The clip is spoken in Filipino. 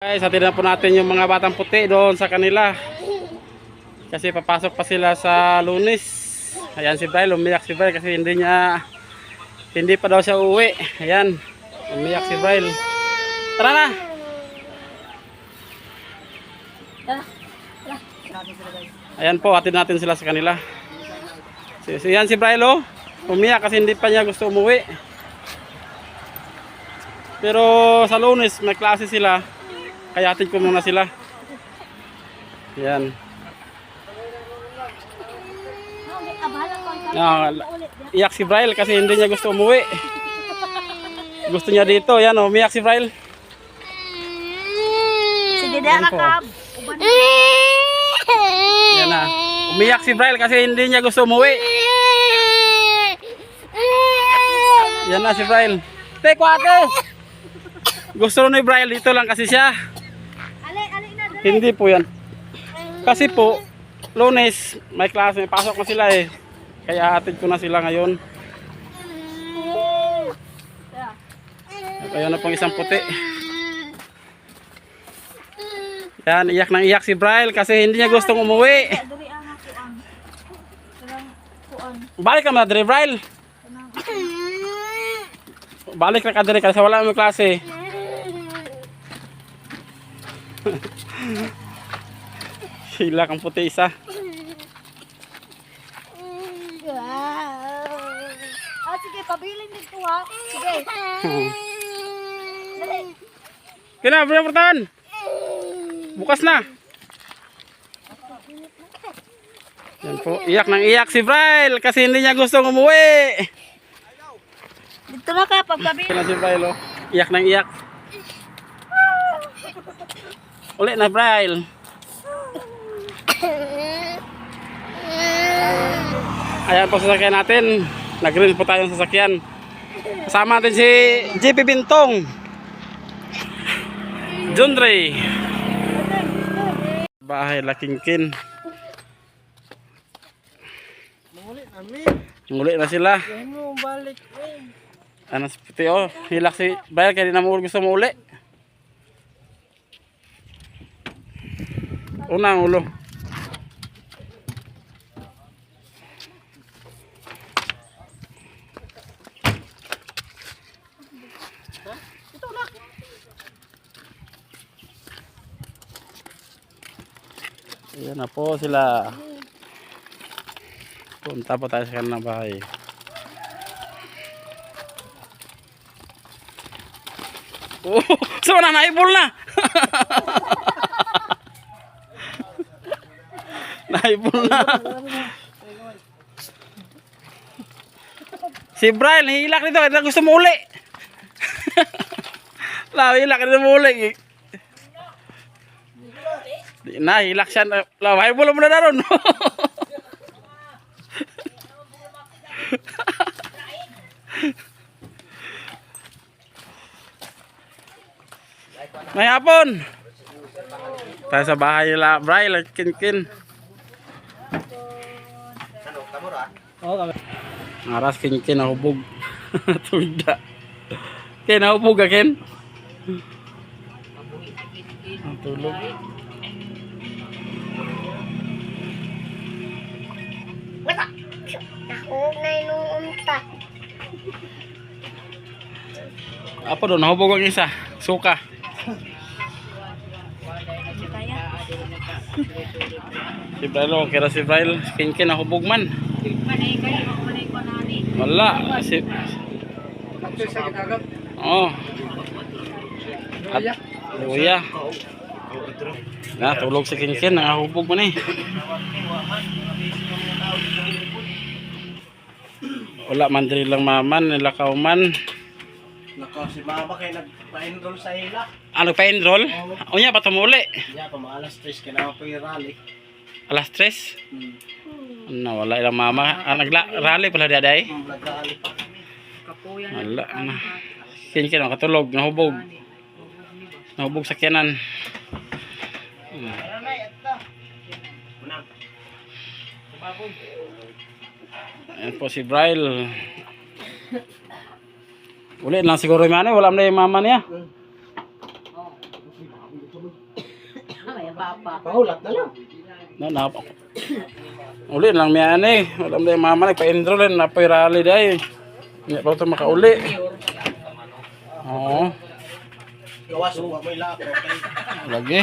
Guys, hatid na po natin yung mga batang puti doon sa kanila. Kasi papasok pa sila sa Lunes. Ayan si Bryl, umiyak si Bryl kasi hindi pa daw siya uuwi. Ayan, umiyak si Bryl. Tara na! Ayan po, hatid natin sila sa kanila. Ayan si Bryl, oh. Umiyak kasi hindi pa niya gusto umuwi. Pero sa Lunes may klase sila. Kaya hatid ko muna sila. Yan. Iyak si Bryl kasi hindi niya gusto umuwi. Gusto niya dito. Yan o, umiyak si Bryl. Sige na kakab. Yan na. Umiyak si Bryl kasi hindi niya gusto umuwi. Yan na si Bryl. Teko ate! Gusto ni Bryl dito lang kasi siya. Hindi po yan. Kasi po, Lunes, may klase, may pasok na sila eh. Kaya hatid ko na sila ngayon. Kaya na pong isang puti. Yan, iyak nang iyak si Bryl kasi hindi niya gustong umuwi. Balik ka na dre, Bryl. Balik na ka dre kasi wala may klase. Sila kang puti isa. Sige, pabilin dito ha. Sige. Kina, berapatan. Bukas na. Yan po, iyak nang iyak si Bryl kasi hindi niya gustong umuwi. Dito na ka, pagpabilin. Kina si Bryl, oh. Iyak nang iyak. Ulit na Bryl. Ayan po sasakyan natin. Nag-rin po tayong sasakyan. Kasama natin si JP Bintong, John Ray, bahay Lakingkin. Muli na sila. Ano si puti, oh. Hilak si Bryl kaya di na gusto mo uli. Unang ulo. Ayan na po sila. Punta po tayo sa kanilang bahay. Oh, so naibol na. Naibol na. Si Bryl, hilak nito. Hindi gusto mo uli. Hilak nito mo uli. Hilak siya. Naibol mo na na ron. May hapon. Tayo sa bahay nila Bryl, Kinkin. Aras Kinkin nahubog. Tunda. Ken nahubog ka Ken? Ang tulog. Nahubog na yung umta. Apa doon? Nahubog ang isa. Suka. Si Bryl, okay ra si Bryl. Kinkin nahubog man. Wala. Oh. At luya. Na, tulog si Kinkin. Nahubog man eh. Wala man diri lang maman. Nilakaw man. Nako, si mama kayo nagpa-enroll sa hila. Ano pa-enroll? O niya, ba't tumuli? Yeah, pamaalas 3, kailangan po yung rally. Alas 3? Ano, wala ilang mama. Nagla-rally pala daday? Nag-rally pa. Wala, ano. Kinkin, katulog, nahubog. Nahubog sa kiyanan. Ayan po si Bryl. Ulit lang siguro yung mama, wala na yung mama niya. Papa. Pahulat na lang. Na. Uli lang miya ani. Wala mo yung mama nagpa-enroll na rally day. Hindi pa ito makauli. Oo. Gawas mo may lako. Lagi.